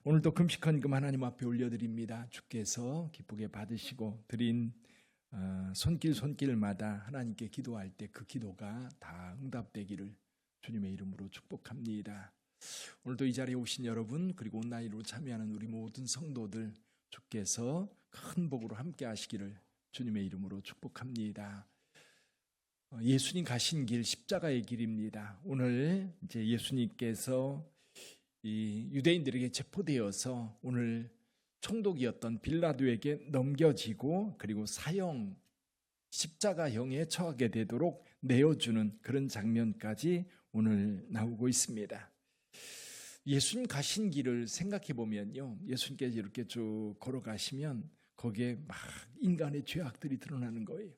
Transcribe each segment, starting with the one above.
오늘도 금식헌금 하나님 앞에 올려드립니다. 주께서 기쁘게 받으시고 드린 손길마다 하나님께 기도할 때 그 기도가 다 응답되기를 주님의 이름으로 축복합니다. 오늘도 이 자리에 오신 여러분, 그리고 온라인으로 참여하는 우리 모든 성도들, 주께서 큰 복으로 함께 하시기를 주님의 이름으로 축복합니다. 예수님 가신 길, 십자가의 길입니다. 오늘 이제 예수님께서 이 유대인들에게 체포되어서 오늘 총독이었던 빌라도에게 넘겨지고 그리고 사형, 십자가형에 처하게 되도록 내어주는 그런 장면까지 오늘 나오고 있습니다. 예수님 가신 길을 생각해 보면요, 예수님께서 이렇게 쭉 걸어가시면 거기에 막 인간의 죄악들이 드러나는 거예요.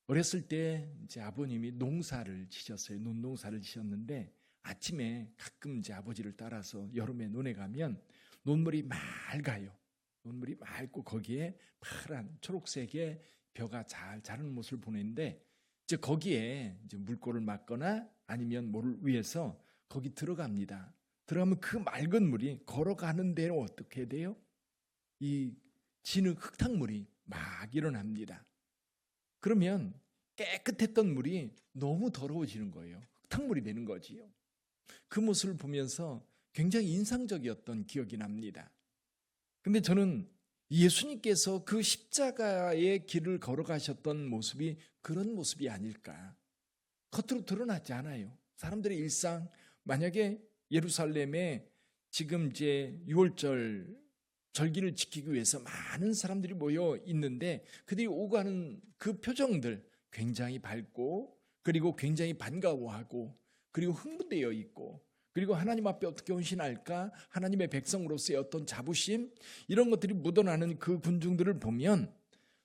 어렸을 때 이제 아버님이 농사를 지셨어요. 논농사를 지셨는데 아침에 가끔 이제 아버지를 따라서 여름에 논에 가면 논물이 맑아요. 논물이 맑고 거기에 파란 초록색의 벼가 잘 자라는 모습을 보는데, 이제 거기에 이제 물꼬를 맞거나 아니면 모를 위해서 거기 들어갑니다. 들어가면 그 맑은 물이 걸어가는 대로 어떻게 돼요? 이 진흙 흙탕물이 막 일어납니다. 그러면 깨끗했던 물이 너무 더러워지는 거예요. 흙탕물이 되는 거지요. 그 모습을 보면서 굉장히 인상적이었던 기억이 납니다. 근데 저는 예수님께서 그 십자가의 길을 걸어가셨던 모습이 그런 모습이 아닐까. 겉으로 드러나지 않아요. 사람들의 일상, 만약에 예루살렘에 지금 이제 6월절 절기를 지키기 위해서 많은 사람들이 모여 있는데 그들이 오고 가는 그 표정들 굉장히 밝고, 그리고 굉장히 반가워하고, 그리고 흥분되어 있고, 그리고 하나님 앞에 어떻게 헌신할까, 하나님의 백성으로서의 어떤 자부심, 이런 것들이 묻어나는 그 군중들을 보면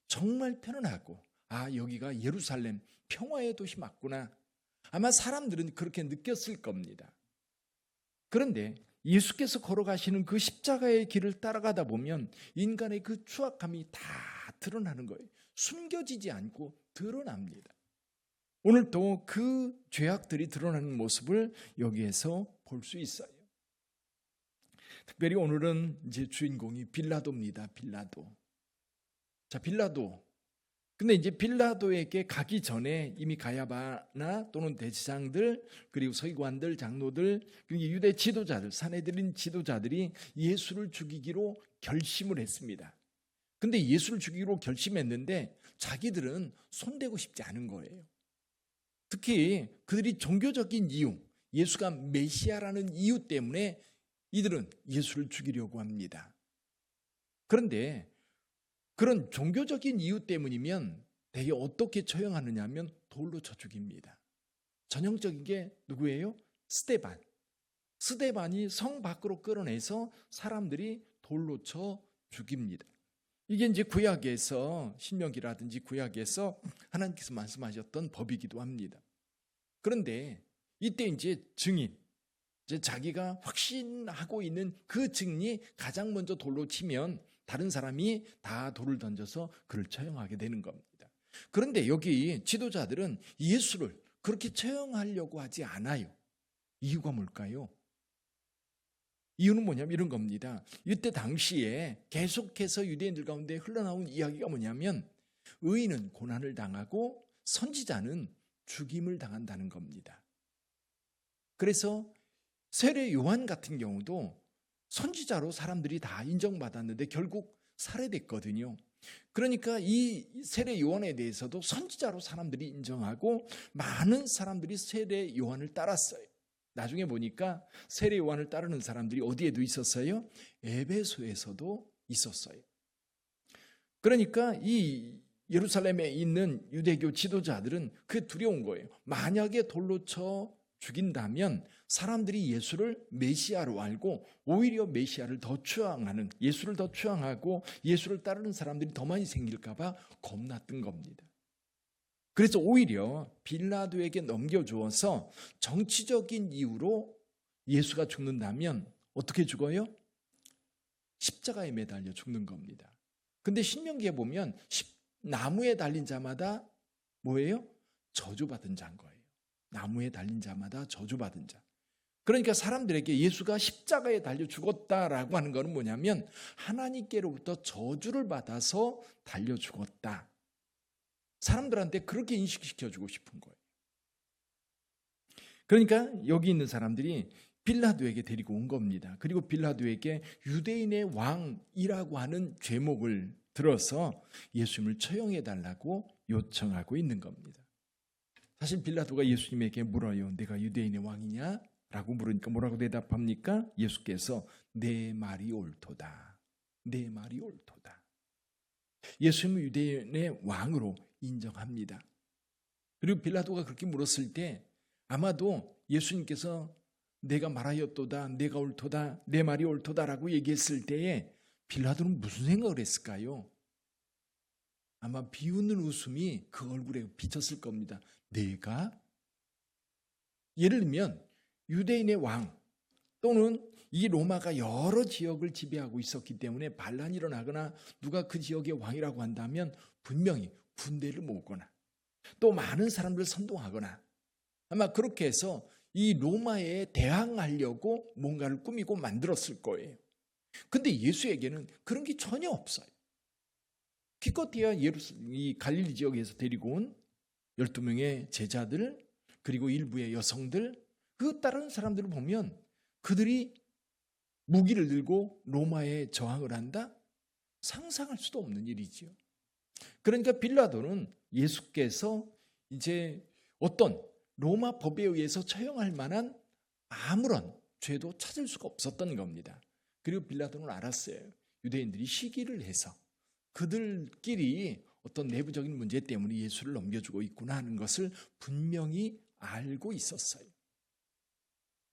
정말 편안하고, 아, 여기가 예루살렘 평화의 도시 맞구나. 아마 사람들은 그렇게 느꼈을 겁니다. 그런데 예수께서 걸어가시는 그 십자가의 길을 따라가다 보면 인간의 그 추악함이 다 드러나는 거예요. 숨겨지지 않고 드러납니다. 오늘도 그 죄악들이 드러나는 모습을 여기에서 볼 수 있어요. 특별히 오늘은 이제 주인공이 빌라도입니다. 빌라도. 자, 빌라도. 근데 이제 빌라도에게 가기 전에 이미 가야바나 또는 대제사장들, 그리고 서기관들, 장로들, 그리고 유대 지도자들, 산헤드린 지도자들이 예수를 죽이기로 결심을 했습니다. 근데 예수를 죽이기로 결심했는데 자기들은 손대고 싶지 않은 거예요. 특히 그들이 종교적인 이유, 예수가 메시아라는 이유 때문에 이들은 예수를 죽이려고 합니다. 그런데 그런 종교적인 이유 때문이면 대개 어떻게 처형하느냐 하면 돌로 쳐 죽입니다. 전형적인 게 누구예요? 스데반. 스데반이 성 밖으로 끌어내서 사람들이 돌로 쳐 죽입니다. 이게 이제 구약에서, 신명기라든지 구약에서 하나님께서 말씀하셨던 법이기도 합니다. 그런데 이때 이제 증인, 이제 자기가 확신하고 있는 그 증인이 가장 먼저 돌로 치면 다른 사람이 다 돌을 던져서 그를 처형하게 되는 겁니다. 그런데 여기 지도자들은 예수를 그렇게 처형하려고 하지 않아요. 이유가 뭘까요? 이유는 뭐냐면 이런 겁니다. 이때 당시에 계속해서 유대인들 가운데 흘러나온 이야기가 뭐냐면 의인은 고난을 당하고 선지자는 죽임을 당한다는 겁니다. 그래서 세례 요한 같은 경우도 선지자로 사람들이 다 인정받았는데 결국 살해됐거든요. 그러니까 이 세례 요한에 대해서도 선지자로 사람들이 인정하고 많은 사람들이 세례 요한을 따랐어요. 나중에 보니까 세례 요한을 따르는 사람들이 어디에도 있었어요? 에베소에서도 있었어요. 그러니까 이 예루살렘에 있는 유대교 지도자들은 그게 두려운 거예요. 만약에 돌로 쳐 죽인다면 사람들이 예수를 메시아로 알고 오히려 메시아를 더 추앙하는, 예수를 더 추앙하고 예수를 따르는 사람들이 더 많이 생길까 봐 겁났던 겁니다. 그래서 오히려 빌라도에게 넘겨주어서 정치적인 이유로 예수가 죽는다면 어떻게 죽어요? 십자가에 매달려 죽는 겁니다. 근데 신명기에 보면 나무에 달린 자마다 뭐예요? 저주받은 자인 거예요. 나무에 달린 자마다 저주받은 자. 그러니까 사람들에게 예수가 십자가에 달려 죽었다라고 하는 것은 뭐냐면 하나님께로부터 저주를 받아서 달려 죽었다. 사람들한테 그렇게 인식시켜주고 싶은 거예요. 그러니까 여기 있는 사람들이 빌라도에게 데리고 온 겁니다. 그리고 빌라도에게 유대인의 왕이라고 하는 죄목을 들어서 예수님을 처형해 달라고 요청하고 있는 겁니다. 사실 빌라도가 예수님에게 물어요. 내가 유대인의 왕이냐? 라고 물으니까 뭐라고 대답합니까? 예수께서 내 말이 옳도다. 내 말이 옳도다. 예수님은 유대인의 왕으로 인정합니다. 그리고 빌라도가 그렇게 물었을 때 아마도 예수님께서 내가 말하였도다, 내가 옳도다, 내 말이 옳도다라고 얘기했을 때에 빌라도는 무슨 생각을 했을까요? 아마 비웃는 웃음이 그 얼굴에 비쳤을 겁니다. 내가? 예를 들면 유대인의 왕 또는 이 로마가 여러 지역을 지배하고 있었기 때문에 반란이 일어나거나 누가 그 지역의 왕이라고 한다면 분명히 군대를 모으거나 또 많은 사람들을 선동하거나 아마 그렇게 해서 이 로마에 대항하려고 뭔가를 꾸미고 만들었을 거예요. 근데 예수에게는 그런 게 전혀 없어요. 기껏해야 이 갈릴리 지역에서 데리고 온 12명의 제자들 그리고 일부의 여성들 그 다른 사람들을 보면 그들이 무기를 들고 로마에 저항을 한다? 상상할 수도 없는 일이지요. 그러니까 빌라도는 예수께서 이제 어떤 로마 법에 의해서 처형할 만한 아무런 죄도 찾을 수가 없었던 겁니다. 그리고 빌라도는 알았어요. 유대인들이 시기를 해서 그들끼리 어떤 내부적인 문제 때문에 예수를 넘겨주고 있구나 하는 것을 분명히 알고 있었어요.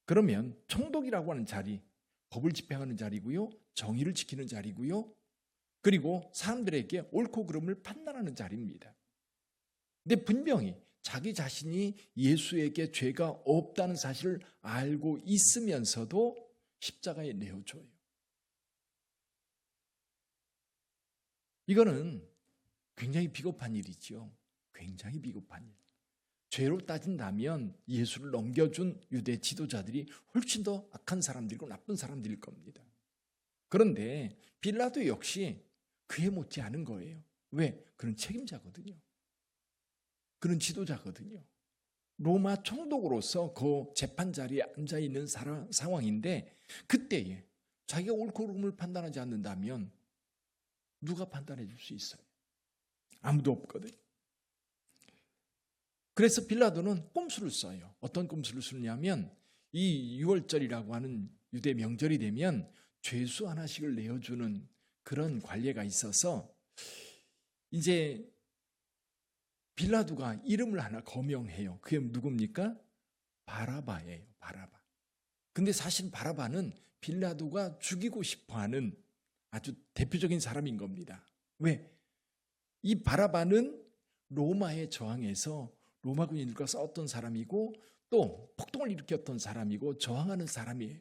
그러면 총독이라고 하는 자리, 법을 집행하는 자리고요. 정의를 지키는 자리고요. 그리고 사람들에게 옳고 그름을 판단하는 자리입니다. 근데 분명히 자기 자신이 예수에게 죄가 없다는 사실을 알고 있으면서도 십자가에 내어줘요. 이거는 굉장히 비겁한 일이죠. 굉장히 비겁한 일. 죄로 따진다면 예수를 넘겨준 유대 지도자들이 훨씬 더 악한 사람들이고 나쁜 사람들일 겁니다. 그런데 빌라도 역시 그에 못지않은 거예요. 왜? 그는 책임자거든요. 그는 지도자거든요. 로마 총독으로서 그 재판 자리에 앉아 있는 상황인데 그때에 자기가 옳고 그름을 판단하지 않는다면 누가 판단해 줄 수 있어요? 아무도 없거든요. 그래서 빌라도는 꼼수를 써요. 어떤 꼼수를 쓰냐면 이 유월절이라고 하는 유대 명절이 되면 죄수 하나씩을 내어주는 그런 관례가 있어서 이제 빌라도가 이름을 하나 거명해요. 그게 누굽니까? 바라바예요. 바라바. 근데 사실 바라바는 빌라도가 죽이고 싶어하는 아주 대표적인 사람인 겁니다. 왜? 이 바라바는 로마에 저항해서 로마 군인들과 싸웠던 사람이고 또 폭동을 일으켰던 사람이고 저항하는 사람이에요.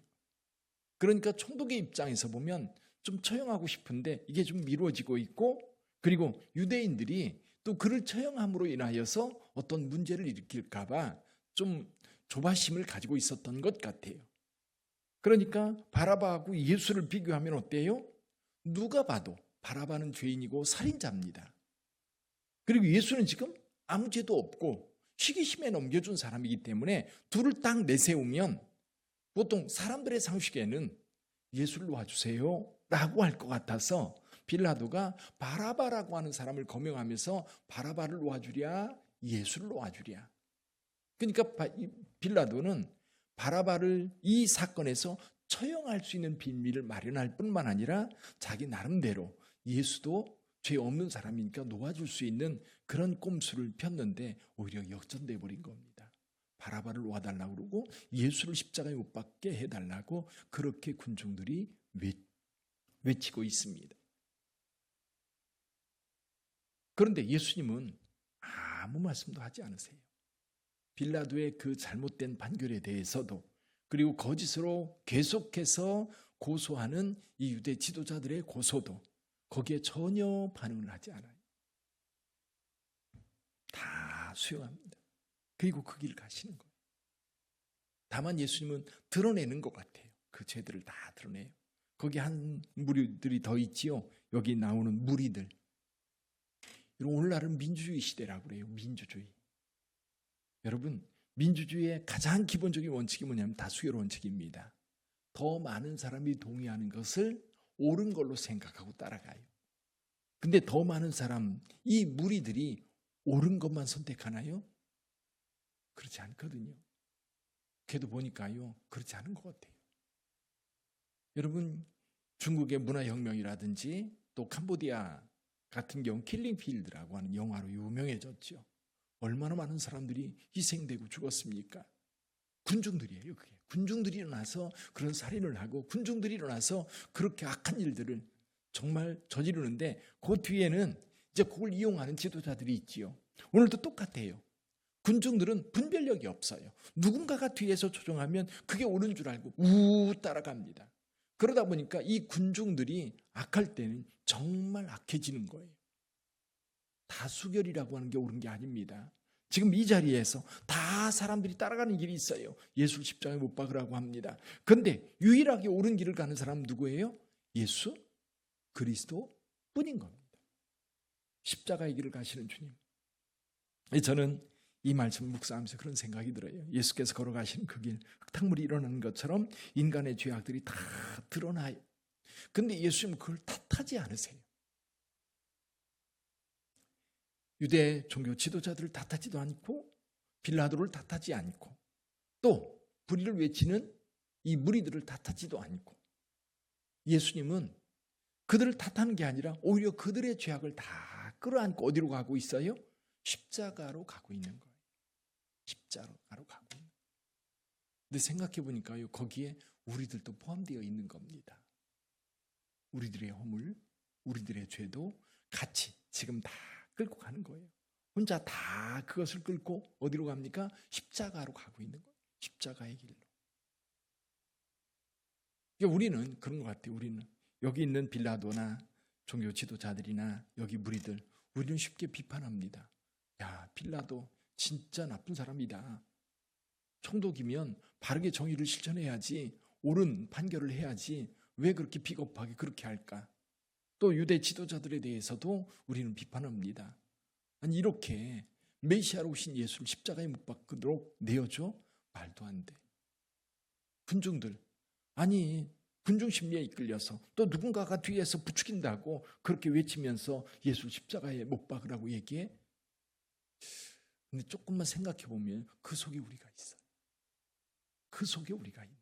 그러니까 총독의 입장에서 보면 좀 처형하고 싶은데 이게 좀 미뤄지고 있고 그리고 유대인들이 또 그를 처형함으로 인하여서 어떤 문제를 일으킬까 봐 좀 조바심을 가지고 있었던 것 같아요. 그러니까 바라바하고 예수를 비교하면 어때요? 누가 봐도 바라바는 죄인이고 살인자입니다. 그리고 예수는 지금 아무 죄도 없고 시기심에 넘겨준 사람이기 때문에 둘을 딱 내세우면 보통 사람들의 상식에는 예수를 놓아주세요 라고 할 것 같아서 빌라도가 바라바라고 하는 사람을 거명하면서 바라바를 놓아주랴 예수를 놓아주랴. 그러니까 빌라도는 바라바를 이 사건에서 처형할 수 있는 빌미를 마련할 뿐만 아니라 자기 나름대로 예수도 죄 없는 사람이니까 놓아줄 수 있는 그런 꼼수를 폈는데 오히려 역전돼 버린 겁니다. 바라바를 놓아달라고 그러고 예수를 십자가에 못 박게 해달라고 그렇게 군중들이 외치고 있습니다. 그런데 예수님은 아무 말씀도 하지 않으세요. 빌라도의 그 잘못된 판결에 대해서도 그리고 거짓으로 계속해서 고소하는 이 유대 지도자들의 고소도 거기에 전혀 반응을 하지 않아요. 다 수용합니다. 그리고 그 길을 가시는 거예요. 다만 예수님은 드러내는 것 같아요. 그 죄들을 다 드러내요. 거기 한 무리들이 더 있지요. 여기 나오는 무리들. 오늘날은 민주주의 시대라고 그래요. 민주주의. 여러분, 민주주의의 가장 기본적인 원칙이 뭐냐면 다수결 원칙입니다. 더 많은 사람이 동의하는 것을 옳은 걸로 생각하고 따라가요. 근데 더 많은 사람, 이 무리들이 옳은 것만 선택하나요? 그렇지 않거든요. 걔도 보니까요, 그렇지 않은 것 같아요. 여러분, 중국의 문화혁명이라든지 또 캄보디아 같은 경우 킬링필드라고 하는 영화로 유명해졌죠. 얼마나 많은 사람들이 희생되고 죽었습니까? 군중들이에요. 그게 군중들이 일어나서 그런 살인을 하고 군중들이 일어나서 그렇게 악한 일들을 정말 저지르는데 그 뒤에는 이제 그걸 이용하는 지도자들이 있지요. 오늘도 똑같아요. 군중들은 분별력이 없어요. 누군가가 뒤에서 조종하면 그게 옳은 줄 알고 우 따라갑니다. 그러다 보니까 이 군중들이 악할 때는 정말 악해지는 거예요. 다수결이라고 하는 게 옳은 게 아닙니다. 지금 이 자리에서 다 사람들이 따라가는 길이 있어요. 예수 십자가에 못 박으라고 합니다. 그런데 유일하게 옳은 길을 가는 사람은 누구예요? 예수 그리스도 뿐인 겁니다. 십자가의 길을 가시는 주님. 저는 이 말씀 묵상하면서 그런 생각이 들어요. 예수께서 걸어가시는 그 길, 흙탕물이 일어나는 것처럼 인간의 죄악들이 다 드러나요. 근데 예수님은 그걸 탓하지 않으세요. 유대 종교 지도자들을 탓하지도 않고 빌라도를 탓하지 않고 또 불의를 외치는 이 무리들을 탓하지도 않고 예수님은 그들을 탓하는 게 아니라 오히려 그들의 죄악을 다 끌어안고 어디로 가고 있어요? 십자가로 가고 있는 거예요. 십자가로 가고 있는 거예요. 근데 생각해 보니까요, 거기에 우리들도 포함되어 있는 겁니다. 우리들의 허물, 우리들의 죄도 같이 지금 다 끌고 가는 거예요. 혼자 다 그것을 끌고 어디로 갑니까? 십자가로 가고 있는 거예요. 십자가의 길로. 그러니까 우리는 그런 것 같아요. 우리는 여기 있는 빌라도나 종교 지도자들이나 여기 무리들, 우리는 쉽게 비판합니다. 야, 빌라도 진짜 나쁜 사람이다. 총독이면 바르게 정의를 실천해야지, 옳은 판결을 해야지 왜 그렇게 비겁하게 그렇게 할까? 또 유대 지도자들에 대해서도 우리는 비판합니다. 아니, 이렇게 메시아로 오신 예수를 십자가에 못 박도록 내어줘? 말도 안 돼. 군중들, 아니 군중 심리에 이끌려서 또 누군가가 뒤에서 부추긴다고 그렇게 외치면서 예수 십자가에 못 박으라고 얘기해? 근데 조금만 생각해 보면 그 속에 우리가 있어요. 그 속에 우리가 있는.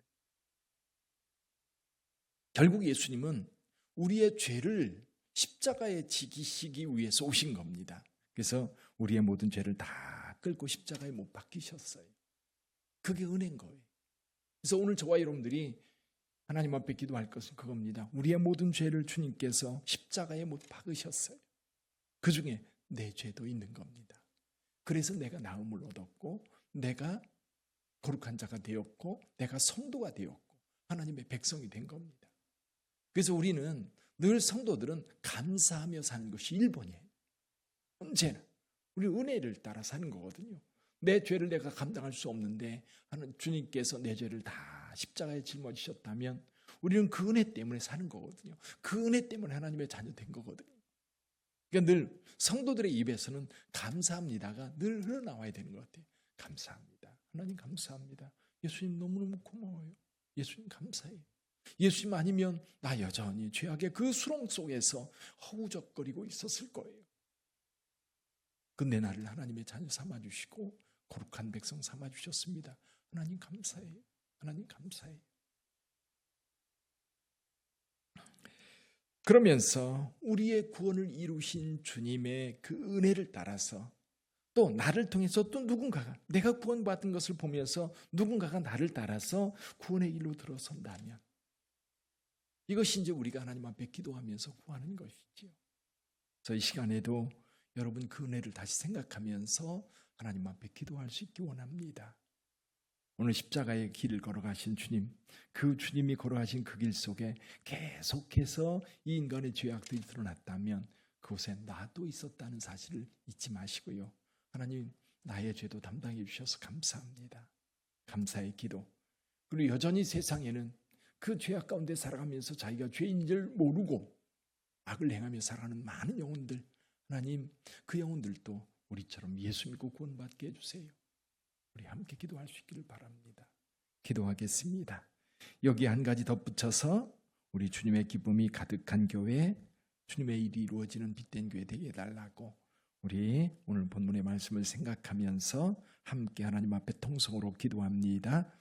결국 예수님은 우리의 죄를 십자가에 지기시기 위해서 오신 겁니다. 그래서 우리의 모든 죄를 다 끌고 십자가에 못 박히셨어요. 그게 은혜인 거예요. 그래서 오늘 저와 여러분들이 하나님 앞에 기도할 것은 그겁니다. 우리의 모든 죄를 주님께서 십자가에 못 박으셨어요. 그 중에 내 죄도 있는 겁니다. 그래서 내가 나음을 얻었고 내가 거룩한 자가 되었고 내가 성도가 되었고 하나님의 백성이 된 겁니다. 그래서 우리는 늘 성도들은 감사하며 사는 것이 1번이에요. 언제나 우리 은혜를 따라 사는 거거든요. 내 죄를 내가 감당할 수 없는데 주님께서 내 죄를 다 십자가에 짊어지셨다면 우리는 그 은혜 때문에 사는 거거든요. 그 은혜 때문에 하나님의 자녀 된 거거든요. 그러니까 늘 성도들의 입에서는 감사합니다가 늘 흘러나와야 되는 것 같아요. 감사합니다. 하나님 감사합니다. 예수님 너무너무 고마워요. 예수님 감사해요. 예수님 아니면 나 여전히 죄악의 그 수렁 속에서 허우적거리고 있었을 거예요. 근데 나를 하나님의 자녀 삼아주시고 거룩한 백성 삼아주셨습니다. 하나님 감사해요. 하나님 감사해요. 그러면서 우리의 구원을 이루신 주님의 그 은혜를 따라서 또 나를 통해서 또 누군가가 내가 구원받은 것을 보면서 누군가가 나를 따라서 구원의 길로 들어선다면 이것이 이제 우리가 하나님 앞에 기도하면서 구하는 것이지요. 그래서 이 시간에도 여러분 그 은혜를 다시 생각하면서 하나님 앞에 기도할 수 있기 원합니다. 오늘 십자가의 길을 걸어가신 주님, 그 주님이 걸어가신 그 길 속에 계속해서 이 인간의 죄악들이 드러났다면 그곳에 나도 있었다는 사실을 잊지 마시고요. 하나님, 나의 죄도 담당해 주셔서 감사합니다. 감사의 기도 그리고 여전히 세상에는 그 죄악 가운데 살아가면서 자기가 죄인 줄 모르고 악을 행하며 살아가는 많은 영혼들, 하나님 그 영혼들도 우리처럼 예수 믿고 구원받게 해주세요. 우리 함께 기도할 수 있기를 바랍니다. 기도하겠습니다. 여기 한 가지 덧붙여서 우리 주님의 기쁨이 가득한 교회, 주님의 일이 이루어지는 빛된 교회 되게 해달라고 우리 오늘 본문의 말씀을 생각하면서 함께 하나님 앞에 통성으로 기도합니다.